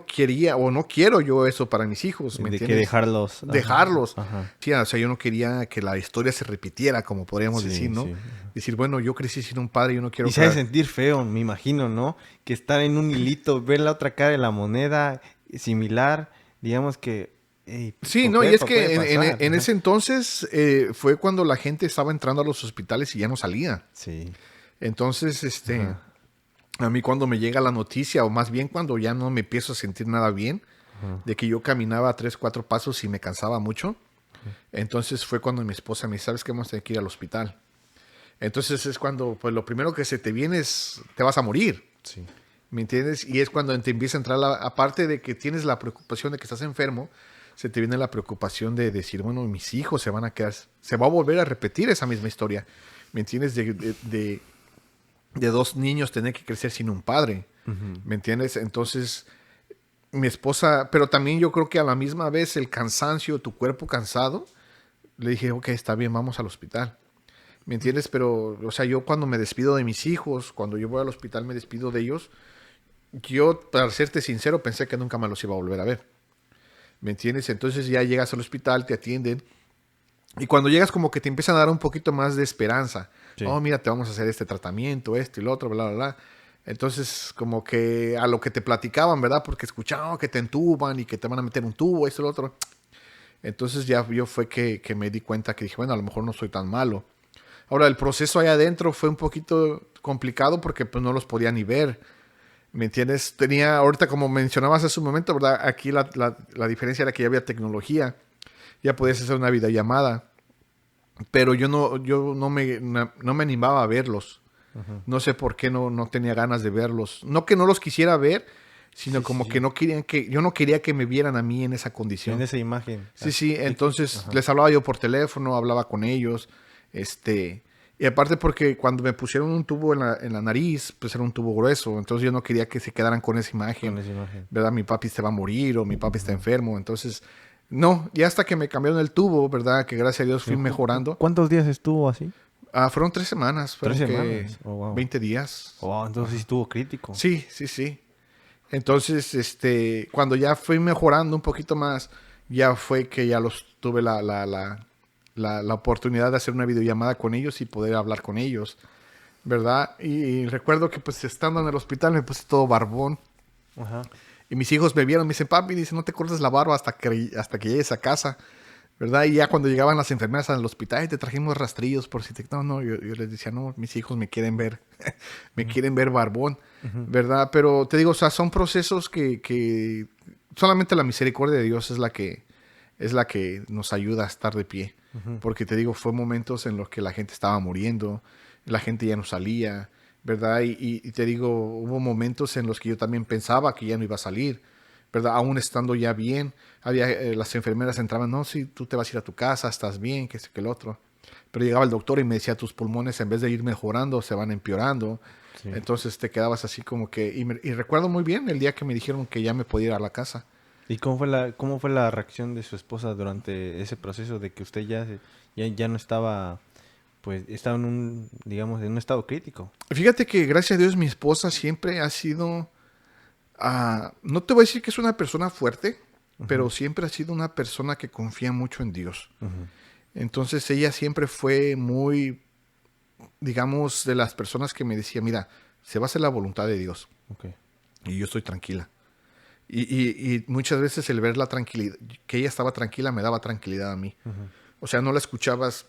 quería o no quiero yo eso para mis hijos, ¿me
de
entiendes?
que dejarlos.
Dejarlos.
Ajá.
Sí, o sea, yo no quería que la historia se repitiera, como podríamos
Sí,
decir, ¿no?
sí.
Decir, bueno, yo crecí sin un padre, yo no quiero...
Y se ha de sentir feo, me imagino, ¿no? Que estar en un hilito, ver la otra cara de la moneda similar, digamos que... Hey,
Sí, no, y es que en ese entonces fue cuando la gente estaba entrando a los hospitales y ya no salía.
Sí.
Entonces,
Ajá.
a mí cuando me llega la noticia, o más bien cuando ya no me empiezo a sentir nada bien,
Ajá.
de que yo caminaba 3, 4 pasos y me cansaba mucho, entonces fue cuando mi esposa me dice, ¿sabes qué? Vamos a tener que ir al hospital. Entonces es cuando, pues lo primero que se te viene es, te vas a morir.
Sí.
¿Me entiendes? Y es cuando te empieza a entrar, aparte de que tienes la preocupación de que estás enfermo, se te viene la preocupación de decir, bueno, mis hijos se van a quedar, se va a volver a repetir esa misma historia. ¿Me entiendes? De 2 niños tener que crecer sin un padre.
Uh-huh.
¿Me entiendes? Entonces, mi esposa, pero también yo creo que a la misma vez el cansancio, tu cuerpo cansado, le dije, ok, está bien, vamos al hospital. ¿Me entiendes? Pero, o sea, yo cuando me despido de mis hijos, cuando yo voy al hospital me despido de ellos, yo, para serte sincero, pensé que nunca me los iba a volver a ver. ¿Me entiendes? Entonces ya llegas al hospital, te atienden, y cuando llegas como que te empiezan a dar un poquito más de esperanza. Sí. Oh, mira, te vamos a hacer este tratamiento, esto y lo otro, bla, bla, bla. Entonces, como que a lo que te platicaban, ¿verdad? Porque escuchaban que te entuban y que te van a meter un tubo, esto y lo otro. Entonces ya yo fue que me di cuenta que dije, bueno, a lo mejor no soy tan malo. Ahora, el proceso allá adentro fue un poquito complicado porque pues no los podía ni ver. ¿Me entiendes? Tenía, ahorita como mencionabas hace un momento, ¿verdad? Aquí la diferencia era que ya había tecnología. Ya podías hacer una videollamada. Pero yo no me animaba a verlos. Uh-huh. No sé por qué no tenía ganas de verlos. No que no los quisiera ver, sino como que no querían yo no quería que me vieran a mí en esa condición.
En esa imagen.
Sí. Entonces les hablaba yo por teléfono, hablaba con ellos. Y aparte porque cuando me pusieron un tubo en la nariz, pues era un tubo grueso. Entonces yo no quería que se quedaran con esa imagen. ¿Verdad? Mi papi se va a morir o mi papi está enfermo. Entonces, no. Y hasta que me cambiaron el tubo, ¿verdad? Que gracias a Dios fui mejorando.
¿Cuántos días estuvo así?
Fueron 3 semanas. Fueron
3 semanas. Oh, wow.
20 días.
Wow, entonces sí estuvo crítico.
Sí. Entonces, cuando ya fui mejorando un poquito más, ya fue que ya tuve la oportunidad de hacer una videollamada con ellos y poder hablar con ellos. ¿verdad? Y recuerdo que pues estando en el hospital me puse todo barbón.
Ajá.
Y mis hijos me vieron, me dicen, papi, dice, no te cortes la barba hasta que llegues a casa, ¿verdad? Y ya cuando llegaban las enfermeras al hospital, "Ay, te trajimos rastrillos por si te... No, no, yo les decía, no, mis hijos me quieren ver, me
Ujú,
quieren ver barbón,
ujú,
¿verdad? Pero te digo, o sea, son procesos que solamente la misericordia de Dios es la que nos ayuda a estar de pie.
ujú.
Porque te digo, fue momentos en los que la gente estaba muriendo, la gente ya no salía, ¿verdad? Y te digo, hubo momentos en los que yo también pensaba que ya no iba a salir, ¿verdad? Aún estando ya bien, las enfermeras entraban, no, sí, tú te vas a ir a tu casa, estás bien, que sé que el otro. Pero llegaba el doctor y me decía, tus pulmones en vez de ir mejorando, se van empeorando.
Sí.
Entonces te quedabas así como que... Y recuerdo muy bien el día que me dijeron que ya me podía ir a la casa.
¿Y cómo fue la reacción de su esposa durante ese proceso de que usted ya no estaba, pues, estaba en un, digamos, en un estado crítico?
Fíjate que gracias a Dios mi esposa siempre ha sido... no te voy a decir que es una persona fuerte, pero
Ujú,
siempre ha sido una persona que confía mucho en Dios.
ujú,
Entonces ella siempre fue muy, digamos, de las personas que me decía, mira, se va a hacer la voluntad de Dios
ok,
y yo estoy tranquila. Y muchas veces el ver la tranquilidad, que ella estaba tranquila, me daba tranquilidad a mí.
ujú,
O sea, no la escuchabas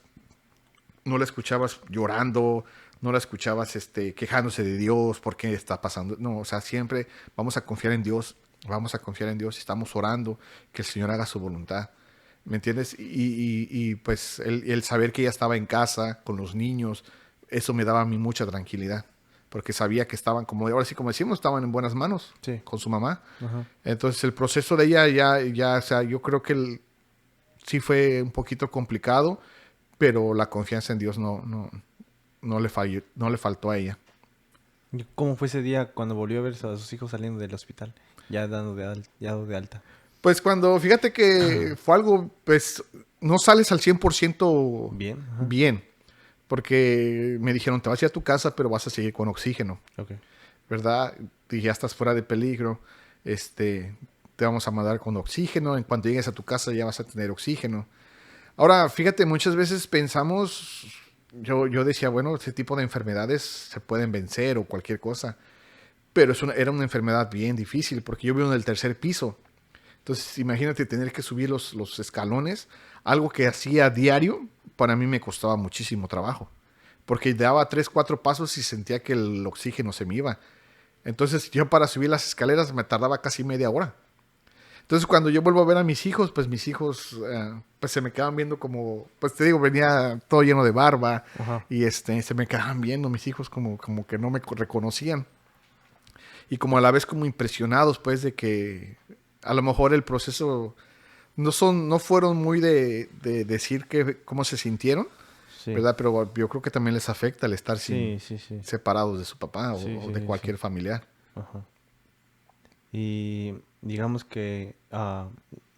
llorando, no la escuchabas quejándose de Dios, por qué está pasando. No, o sea, siempre vamos a confiar en Dios, vamos a confiar en Dios, estamos orando que el Señor haga su voluntad. ¿Me entiendes? Y, pues el saber que ella estaba en casa con los niños, eso me daba a mí mucha tranquilidad, porque sabía que estaban, como ahora sí como decimos, estaban en buenas manos
sí,
con su mamá.
ajá.
Entonces el proceso de ella ya, o sea, yo creo que sí fue un poquito complicado, pero la confianza en Dios no le faltó a ella.
¿Y cómo fue ese día cuando volvió a ver a sus hijos saliendo del hospital, ya dado de alta?
Pues cuando, fíjate que fue algo, pues no sales al 100%
Bien, ajá,
bien, porque me dijeron, te vas a ir a tu casa, pero vas a seguir con oxígeno,
ok,
¿verdad? Y ya estás fuera de peligro, te vamos a mandar con oxígeno, en cuanto llegues a tu casa ya vas a tener oxígeno. Ahora, fíjate, muchas veces pensamos, yo decía, bueno, ese tipo de enfermedades se pueden vencer o cualquier cosa, pero era una enfermedad bien difícil porque yo vivo en el tercer piso. Entonces, imagínate tener que subir los escalones, algo que hacía diario, para mí me costaba muchísimo trabajo, porque daba 3, 4 pasos y sentía que el oxígeno se me iba. Entonces, yo para subir las escaleras me tardaba casi media hora. Entonces, cuando yo vuelvo a ver a mis hijos, pues mis hijos pues se me quedaban viendo como, pues te digo, venía todo lleno de barba
ajá,
y se me quedaban viendo mis hijos como que no me reconocían y como a la vez como impresionados pues de que a lo mejor el proceso no fueron muy de decir cómo se sintieron,
sí,
¿verdad? Pero yo creo que también les afecta el estar
sí, sí, sí,
separados de su papá
sí,
o de
sí, sí,
cualquier familiar.
ajá. Y digamos que,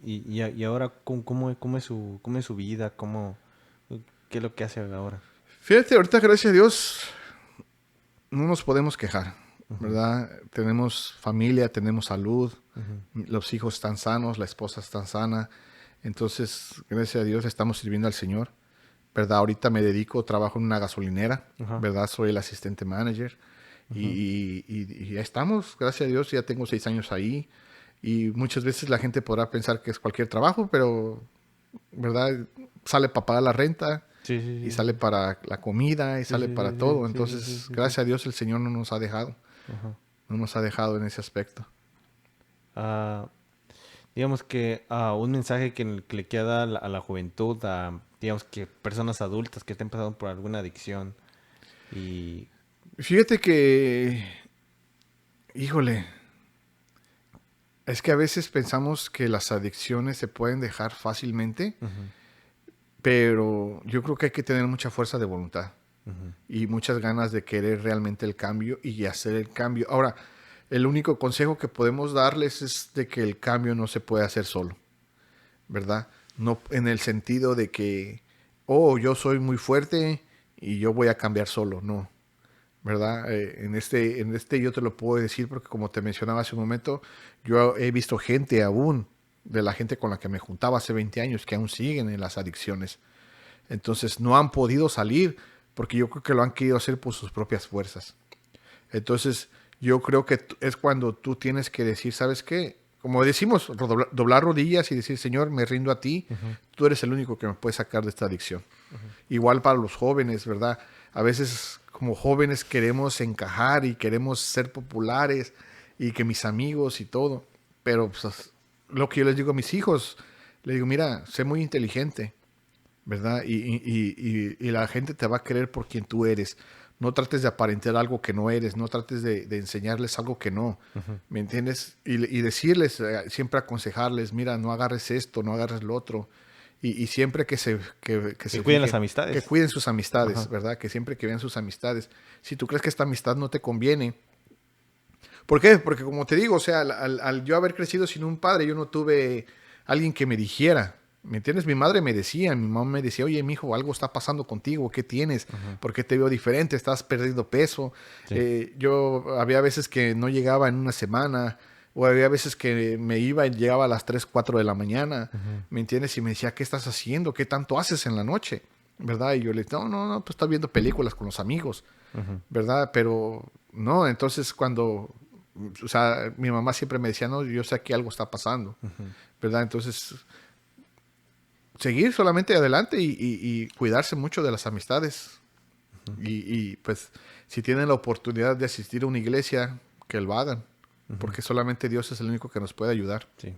y ahora, cómo es su vida? ¿Qué es lo que hace ahora?
Fíjate, ahorita gracias a Dios no nos podemos quejar,
Ujú,
¿verdad? Tenemos familia, tenemos salud,
ujú,
los hijos están sanos, la esposa está sana. Entonces, gracias a Dios estamos sirviendo al Señor, ¿verdad? Ahorita me dedico, trabajo en una gasolinera,
ajá,
¿verdad? Soy el asistente manager
ujú,
y ya estamos, gracias a Dios, ya tengo 6 años ahí. Y muchas veces la gente podrá pensar que es cualquier trabajo, pero, ¿verdad? Sale para pagar la renta,
sí, sí,
y
sí,
sale
sí,
para la comida y
sí,
sale
sí,
para
sí,
todo.
sí, sí, sí,
Entonces,
sí, sí,
gracias a Dios el Señor no nos ha dejado,
ajá.
no nos ha dejado en ese aspecto.
Ah, digamos que un mensaje que le queda a la juventud, digamos que personas adultas que estén pasando por alguna adicción y...
Fíjate que, híjole, es que a veces pensamos que las adicciones se pueden dejar fácilmente,
Ujú,
pero yo creo que hay que tener mucha fuerza de voluntad
ujú,
y muchas ganas de querer realmente el cambio y hacer el cambio. Ahora, el único consejo que podemos darles es de que el cambio no se puede hacer solo, ¿verdad? No en el sentido de que, oh, yo soy muy fuerte y yo voy a cambiar solo, no, ¿verdad? En este yo te lo puedo decir porque como te mencionaba hace un momento, yo he visto gente aún, de la gente con la que me juntaba hace 20 años, que aún siguen en las adicciones. Entonces no han podido salir porque yo creo que lo han querido hacer por sus propias fuerzas. Entonces, yo creo que es cuando tú tienes que decir, ¿sabes qué? Como decimos, doblar rodillas y decir, Señor, me rindo a ti, tú eres el único que me puede sacar de esta adicción. Igual para los jóvenes, ¿verdad? A veces como jóvenes queremos encajar y queremos ser populares y que mis amigos y todo, pero pues, lo que yo les digo a mis hijos, les digo, mira, sé muy inteligente, ¿verdad? Y la gente te va a querer por quien tú eres. No trates de aparentar algo que no eres, no trates de enseñarles algo que no, ¿me entiendes? Y decirles, siempre aconsejarles, mira, no agarres esto, no agarres lo otro. Y siempre que se
cuiden las amistades.
que cuiden sus amistades,
Ajá.
¿verdad? Que siempre que vean sus amistades. Si tú crees que esta amistad no te conviene, ¿por qué? Porque como te digo, o sea, al yo haber crecido sin un padre, yo no tuve alguien que me dijera, ¿me entiendes? Mi madre me decía, mi mamá me decía, oye, mijo, algo está pasando contigo, ¿qué tienes? ¿Por qué te veo diferente? ¿Estás perdiendo peso?
Sí.
Yo había veces que no llegaba en una semana, o había veces que me iba y llegaba a las 3, 4 de la mañana, ¿me entiendes? Y me decía, ¿qué estás haciendo? ¿Qué tanto haces en la noche? ¿Verdad? Y yo le dije, no, pues estoy viendo películas con los amigos, ¿verdad? Pero no, entonces cuando, o sea, mi mamá siempre me decía, no, yo sé que algo está pasando, ¿verdad? Entonces, seguir solamente adelante y cuidarse mucho de las amistades. Pues, si tienen la oportunidad de asistir a una iglesia, que lo hagan, porque solamente Dios es el único que nos puede ayudar.
Sí.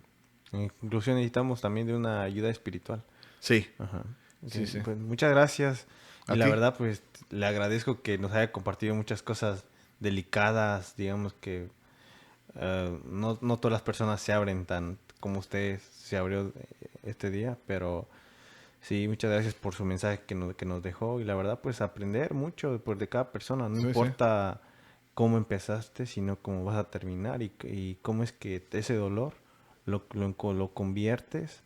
Incluso necesitamos también de una ayuda espiritual.
Sí,
Ajá.
sí, sí.
Pues muchas gracias.
¿A
Y la
ti?
verdad, pues le agradezco que nos haya compartido muchas cosas delicadas, digamos que no todas las personas se abren tan como usted se abrió este día, pero sí, muchas gracias por su mensaje que nos dejó y la verdad, pues aprender mucho pues, de cada persona, no
Sí, sí.
importa cómo empezaste, sino cómo vas a terminar y cómo es que ese dolor lo conviertes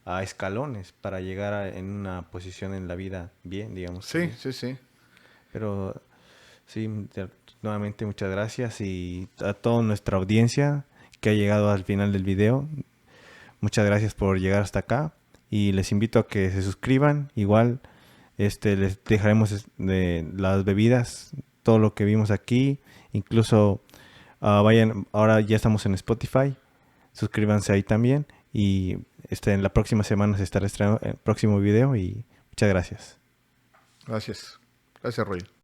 a escalones para llegar en una posición en la vida bien, digamos que
Sí,
bien.
sí, sí.
Pero sí, nuevamente muchas gracias y a toda nuestra audiencia que ha llegado al final del video, muchas gracias por llegar hasta acá y les invito a que se suscriban, igual les dejaremos de las bebidas, todo lo que vimos aquí, incluso vayan, ahora ya estamos en Spotify, suscríbanse ahí también y en la próxima semana se estará estrenando el próximo video y muchas gracias.
Gracias. Gracias, Roy.